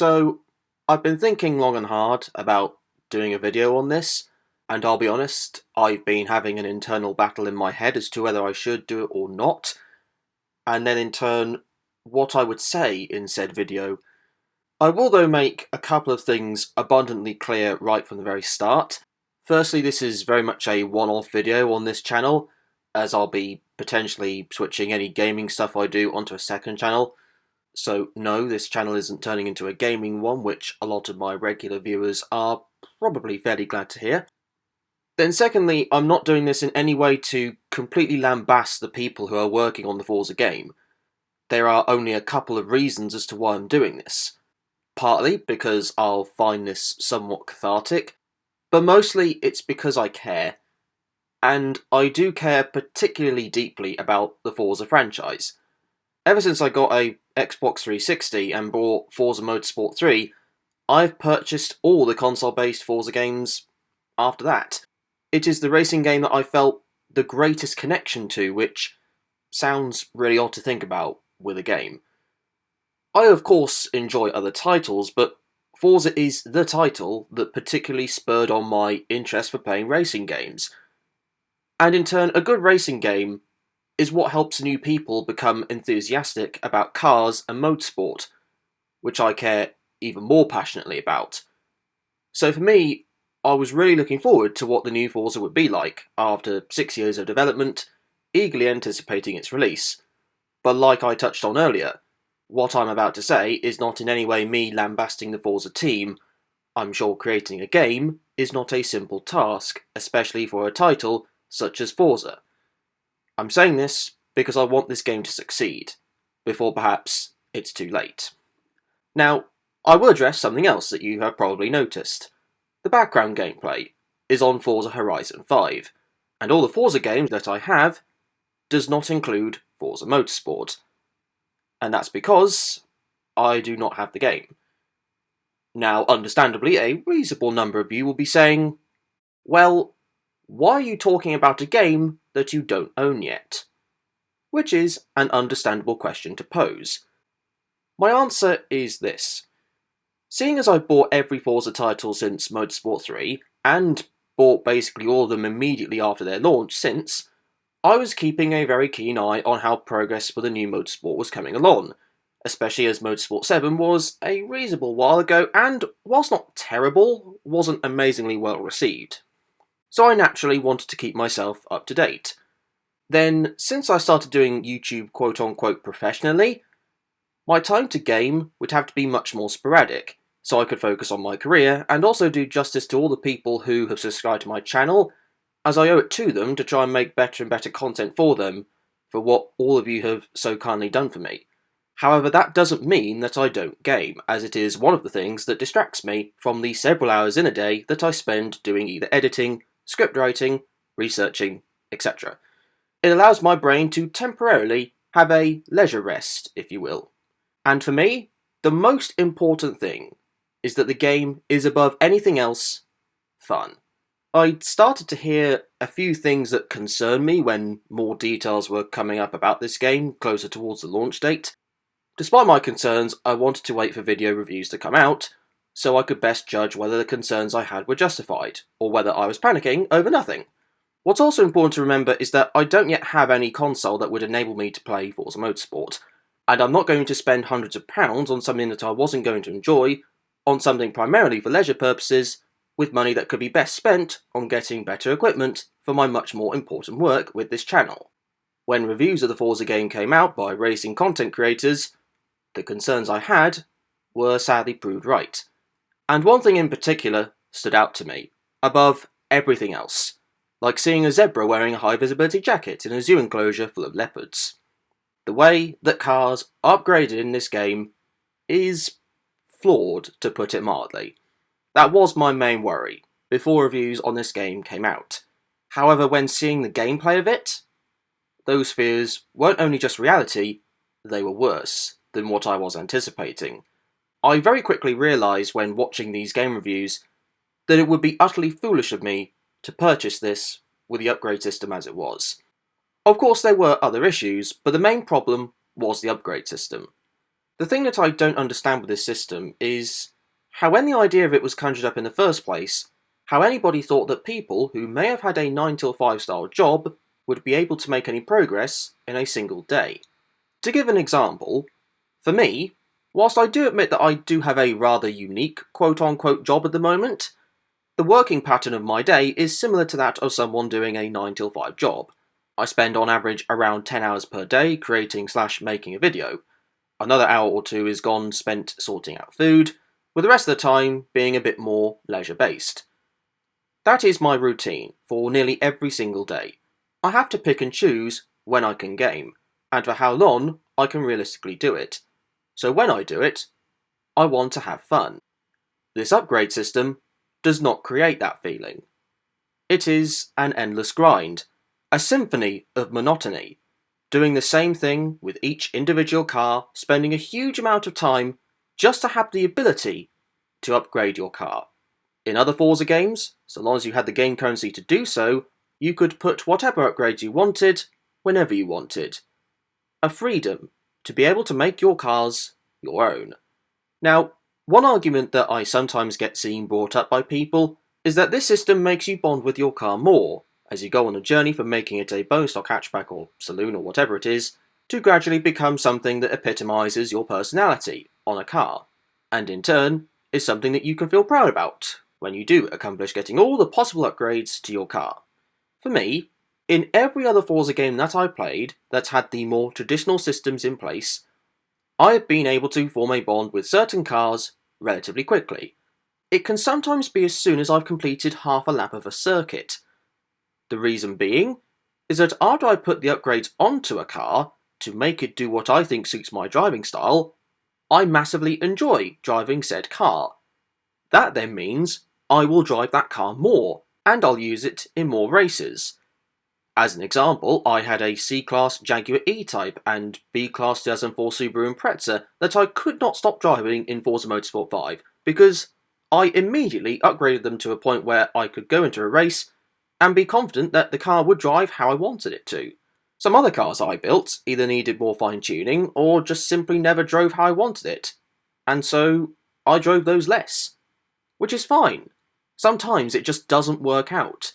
So, I've been thinking long and hard about doing a video on this, and I'll be honest, I've been having an internal battle in my head as to whether I should do it or not, and then in turn, what I would say in said video. I will though make a couple of things abundantly clear right from the very start. Firstly, this is very much a one-off video on this channel, as I'll be potentially switching any gaming stuff I do onto a second channel. So no, this channel isn't turning into a gaming one, which a lot of my regular viewers are probably fairly glad to hear. Then secondly, I'm not doing this in any way to completely lambast the people who are working on the Forza game. There are only a couple of reasons as to why I'm doing this. Partly because I'll find this somewhat cathartic, but mostly it's because I care. And I do care particularly deeply about the Forza franchise. Ever since I got a Xbox 360 and bought Forza Motorsport 3, I've purchased all the console-based Forza games after that. It is the racing game that I felt the greatest connection to, which sounds really odd to think about with a game. I of course enjoy other titles, but Forza is the title that particularly spurred on my interest for playing racing games. And in turn, a good racing game is what helps new people become enthusiastic about cars and motorsport, which I care even more passionately about. So for me, I was really looking forward to what the new Forza would be like after 6 years of development, eagerly anticipating its release. But like I touched on earlier, what I'm about to say is not in any way me lambasting the Forza team. I'm sure creating a game is not a simple task, especially for a title such as Forza. I'm saying this because I want this game to succeed, before perhaps it's too late. Now, I will address something else that you have probably noticed. The background gameplay is on Forza Horizon 5, and all the Forza games that I have does not include Forza Motorsport. And that's because I do not have the game. Now, understandably, a reasonable number of you will be saying, well, why are you talking about a game that you don't own yet? Which is an understandable question to pose. My answer is this. Seeing as I've bought every Forza title since Motorsport 3, and bought basically all of them immediately after their launch since, I was keeping a very keen eye on how progress for the new Motorsport was coming along, especially as Motorsport 7 was a reasonable while ago and, whilst not terrible, wasn't amazingly well received. So I naturally wanted to keep myself up to date. Then, since I started doing YouTube quote-unquote professionally, my time to game would have to be much more sporadic, so I could focus on my career and also do justice to all the people who have subscribed to my channel, as I owe it to them to try and make better and better content for them, for what all of you have so kindly done for me. However, that doesn't mean that I don't game, as it is one of the things that distracts me from the several hours in a day that I spend doing either editing, script writing, researching, etc. It allows my brain to temporarily have a leisure rest, if you will. And for me, the most important thing is that the game is above anything else fun. I'd started to hear a few things that concerned me when more details were coming up about this game closer towards the launch date. Despite my concerns, I wanted to wait for video reviews to come out, so I could best judge whether the concerns I had were justified, or whether I was panicking over nothing. What's also important to remember is that I don't yet have any console that would enable me to play Forza Motorsport, and I'm not going to spend hundreds of pounds on something that I wasn't going to enjoy, on something primarily for leisure purposes, with money that could be best spent on getting better equipment for my much more important work with this channel. When reviews of the Forza game came out by racing content creators, the concerns I had were sadly proved right. And one thing in particular stood out to me, above everything else, like seeing a zebra wearing a high-visibility jacket in a zoo enclosure full of leopards. The way that cars are upgraded in this game is flawed, to put it mildly. That was my main worry, before reviews on this game came out. However, when seeing the gameplay of it, those fears weren't only just reality, they were worse than what I was anticipating. I very quickly realised when watching these game reviews that it would be utterly foolish of me to purchase this with the upgrade system as it was. Of course there were other issues, but the main problem was the upgrade system. The thing that I don't understand with this system is how, when the idea of it was conjured up in the first place, how anybody thought that people who may have had a 9 till 5 style job would be able to make any progress in a single day. To give an example, for me, whilst I do admit that I do have a rather unique quote-unquote job at the moment, the working pattern of my day is similar to that of someone doing a 9 till 5 job. I spend on average around 10 hours per day creating/making a video. Another hour or two is gone spent sorting out food, with the rest of the time being a bit more leisure-based. That is my routine for nearly every single day. I have to pick and choose when I can game, and for how long I can realistically do it. So when I do it, I want to have fun. This upgrade system does not create that feeling. It is an endless grind, a symphony of monotony, doing the same thing with each individual car, spending a huge amount of time just to have the ability to upgrade your car. In other Forza games, so long as you had the game currency to do so, you could put whatever upgrades you wanted, whenever you wanted. A freedom to be able to make your cars your own. Now, one argument that I sometimes get seen brought up by people is that this system makes you bond with your car more, as you go on a journey from making it a bone stock hatchback or saloon or whatever it is, to gradually become something that epitomises your personality on a car, and in turn is something that you can feel proud about when you do accomplish getting all the possible upgrades to your car. For me, in every other Forza game that I played that had the more traditional systems in place, I have been able to form a bond with certain cars relatively quickly. It can sometimes be as soon as I've completed half a lap of a circuit. The reason being is that after I put the upgrades onto a car to make it do what I think suits my driving style, I massively enjoy driving said car. That then means I will drive that car more, and I'll use it in more races. As an example, I had a C-Class Jaguar E-Type and B-Class 2004 Subaru Impreza that I could not stop driving in Forza Motorsport 5 because I immediately upgraded them to a point where I could go into a race and be confident that the car would drive how I wanted it to. Some other cars I built either needed more fine-tuning or just simply never drove how I wanted it, and so I drove those less. Which is fine. Sometimes it just doesn't work out.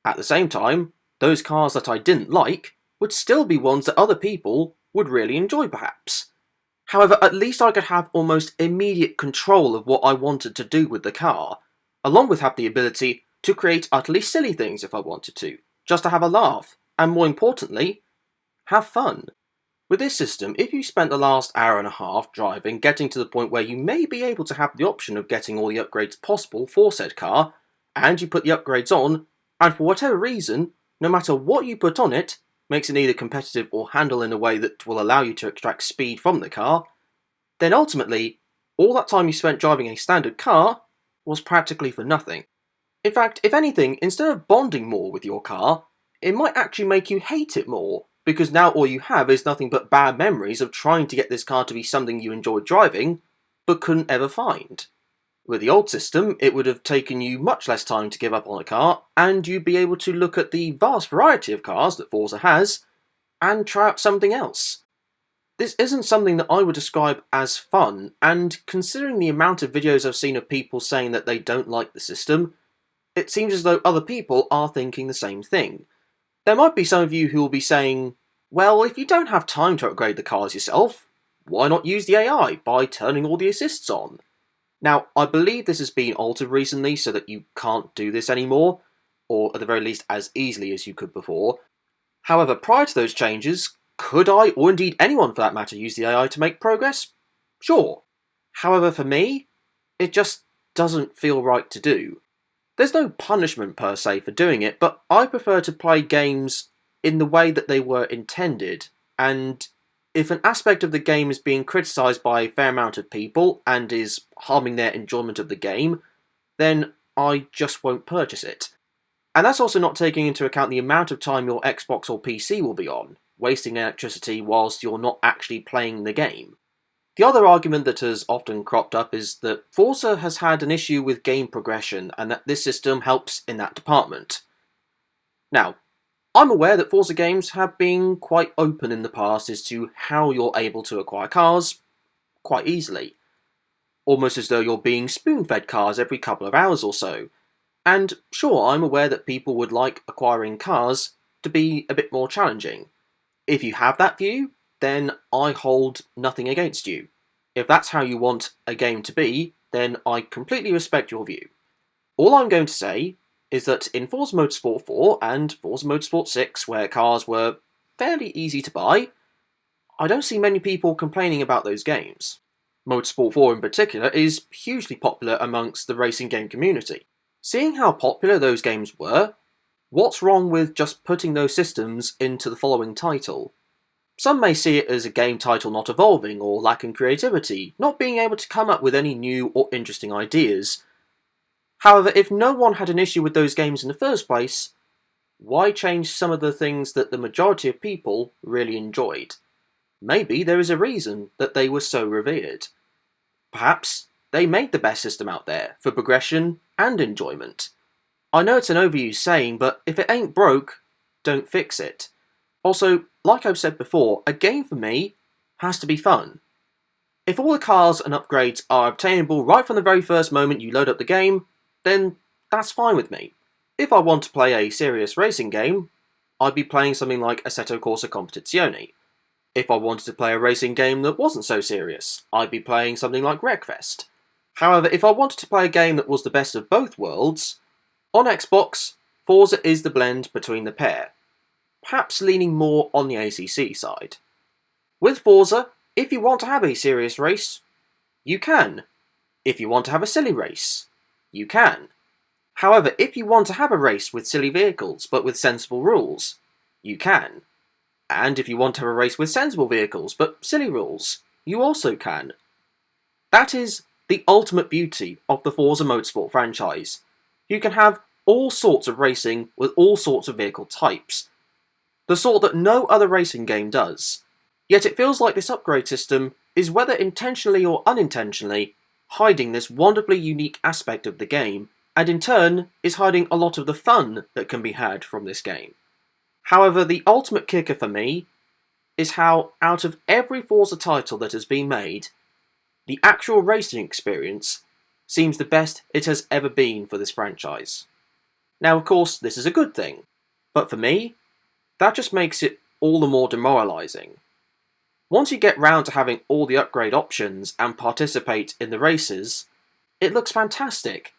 At the same time, those cars that I didn't like would still be ones that other people would really enjoy perhaps. However, at least I could have almost immediate control of what I wanted to do with the car, along with have the ability to create utterly silly things if I wanted to, just to have a laugh, and more importantly, have fun. With this system, if you spent the last hour and a half driving, getting to the point where you may be able to have the option of getting all the upgrades possible for said car, and you put the upgrades on, and for whatever reason, no matter what you put on it, makes it either competitive or handle in a way that will allow you to extract speed from the car, then ultimately, all that time you spent driving a standard car was practically for nothing. In fact, if anything, instead of bonding more with your car, it might actually make you hate it more, because now all you have is nothing but bad memories of trying to get this car to be something you enjoyed driving, but couldn't ever find. With the old system, it would have taken you much less time to give up on a car, and you'd be able to look at the vast variety of cars that Forza has, and try out something else. This isn't something that I would describe as fun, and considering the amount of videos I've seen of people saying that they don't like the system, it seems as though other people are thinking the same thing. There might be some of you who will be saying, well, if you don't have time to upgrade the cars yourself, why not use the AI by turning all the assists on? Now, I believe this has been altered recently so that you can't do this anymore, or at the very least as easily as you could before. However, prior to those changes, could I, or indeed anyone for that matter, use the AI to make progress? Sure. However, for me, it just doesn't feel right to do. There's no punishment per se for doing it, but I prefer to play games in the way that they were intended, and if an aspect of the game is being criticised by a fair amount of people and is harming their enjoyment of the game, then I just won't purchase it. And that's also not taking into account the amount of time your Xbox or PC will be on, wasting electricity whilst you're not actually playing the game. The other argument that has often cropped up is that Forza has had an issue with game progression and that this system helps in that department. Now, I'm aware that Forza games have been quite open in the past as to how you're able to acquire cars, quite easily, almost as though you're being spoon-fed cars every couple of hours or so. And sure, I'm aware that people would like acquiring cars to be a bit more challenging. If you have that view, then I hold nothing against you. If that's how you want a game to be, then I completely respect your view. All I'm going to say is that in Forza Motorsport 4 and Forza Motorsport 6, where cars were fairly easy to buy, I don't see many people complaining about those games. Motorsport 4 in particular is hugely popular amongst the racing game community. Seeing how popular those games were, what's wrong with just putting those systems into the following title? Some may see it as a game title not evolving or lacking creativity, not being able to come up with any new or interesting ideas. However, if no one had an issue with those games in the first place, why change some of the things that the majority of people really enjoyed? Maybe there is a reason that they were so revered. Perhaps they made the best system out there for progression and enjoyment. I know it's an overused saying, but if it ain't broke, don't fix it. Also, like I've said before, a game for me has to be fun. If all the cars and upgrades are obtainable right from the very first moment you load up the game, then that's fine with me. If I want to play a serious racing game, I'd be playing something like Assetto Corsa Competizione. If I wanted to play a racing game that wasn't so serious, I'd be playing something like Wreckfest. However, if I wanted to play a game that was the best of both worlds, on Xbox, Forza is the blend between the pair, perhaps leaning more on the ACC side. With Forza, if you want to have a serious race, you can. If you want to have a silly race, you can. However, if you want to have a race with silly vehicles but with sensible rules, you can. And if you want to have a race with sensible vehicles but silly rules, you also can. That is the ultimate beauty of the Forza Motorsport franchise. You can have all sorts of racing with all sorts of vehicle types. The sort that no other racing game does. Yet it feels like this upgrade system is, whether intentionally or unintentionally, hiding this wonderfully unique aspect of the game, and in turn is hiding a lot of the fun that can be had from this game. However, the ultimate kicker for me is how, out of every Forza title that has been made, the actual racing experience seems the best it has ever been for this franchise. Now, of course, this is a good thing, but for me, that just makes it all the more demoralising. Once you get round to having all the upgrade options and participate in the races, it looks fantastic.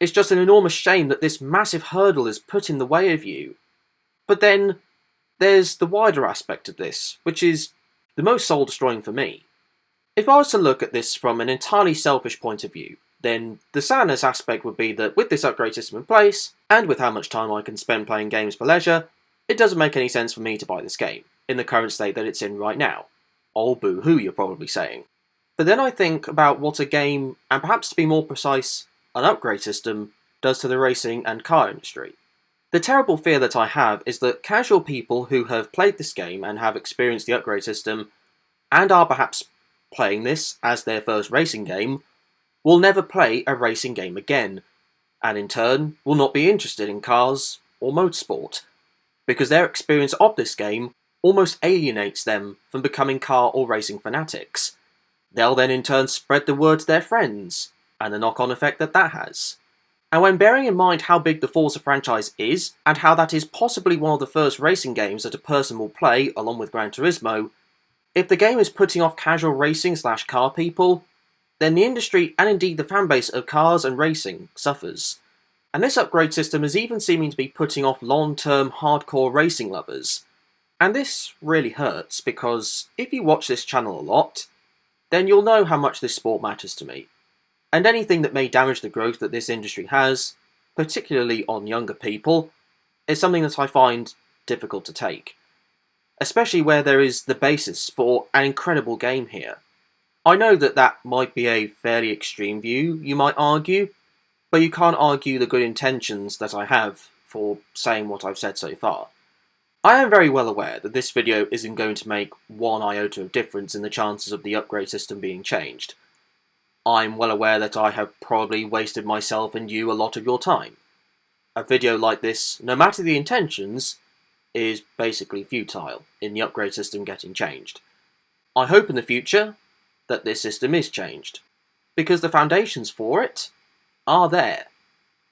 It's just an enormous shame that this massive hurdle is put in the way of you. But then, there's the wider aspect of this, which is the most soul-destroying for me. If I was to look at this from an entirely selfish point of view, then the sadness aspect would be that with this upgrade system in place, and with how much time I can spend playing games for leisure, it doesn't make any sense for me to buy this game, in the current state that it's in right now. Oh boo-hoo, you're probably saying. But then I think about what a game, and perhaps to be more precise, an upgrade system, does to the racing and car industry. The terrible fear that I have is that casual people who have played this game and have experienced the upgrade system, and are perhaps playing this as their first racing game, will never play a racing game again, and in turn will not be interested in cars or motorsport, because their experience of this game almost alienates them from becoming car or racing fanatics. They'll then in turn spread the word to their friends, and the knock-on effect that that has. And when bearing in mind how big the Forza franchise is, and how that is possibly one of the first racing games that a person will play along with Gran Turismo, if the game is putting off casual racing / car people, then the industry and indeed the fanbase of cars and racing suffers. And this upgrade system is even seeming to be putting off long-term hardcore racing lovers. And this really hurts, because if you watch this channel a lot, then you'll know how much this sport matters to me. And anything that may damage the growth that this industry has, particularly on younger people, is something that I find difficult to take. Especially where there is the basis for an incredible game here. I know that that might be a fairly extreme view, you might argue, but you can't argue the good intentions that I have for saying what I've said so far. I am very well aware that this video isn't going to make one iota of difference in the chances of the upgrade system being changed. I'm well aware that I have probably wasted myself and you a lot of your time. A video like this, no matter the intentions, is basically futile in the upgrade system getting changed. I hope in the future that this system is changed, because the foundations for it are there.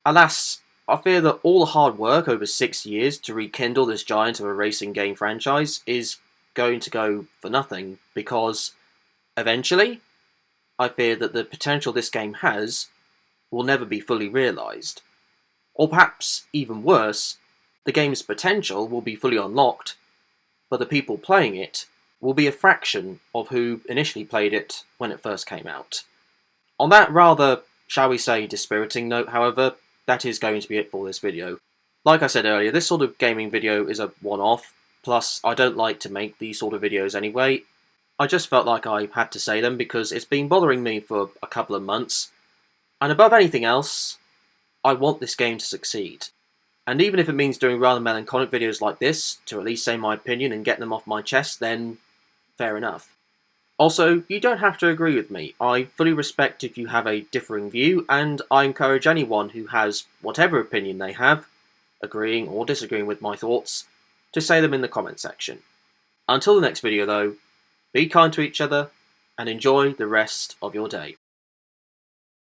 Alas, I fear that all the hard work over 6 years to rekindle this giant of a racing game franchise is going to go for nothing, because eventually, I fear that the potential this game has will never be fully realised. Or perhaps, even worse, the game's potential will be fully unlocked, but the people playing it will be a fraction of who initially played it when it first came out. On that rather, shall we say, dispiriting note, however, that is going to be it for this video. Like I said earlier, this sort of gaming video is a one-off, plus I don't like to make these sort of videos anyway. I just felt like I had to say them because it's been bothering me for a couple of months, and above anything else, I want this game to succeed. And even if it means doing rather melancholic videos like this, to at least say my opinion and get them off my chest, then fair enough. Also, you don't have to agree with me. I fully respect if you have a differing view, and I encourage anyone who has whatever opinion they have, agreeing or disagreeing with my thoughts, to say them in the comment section. Until the next video though, be kind to each other, and enjoy the rest of your day.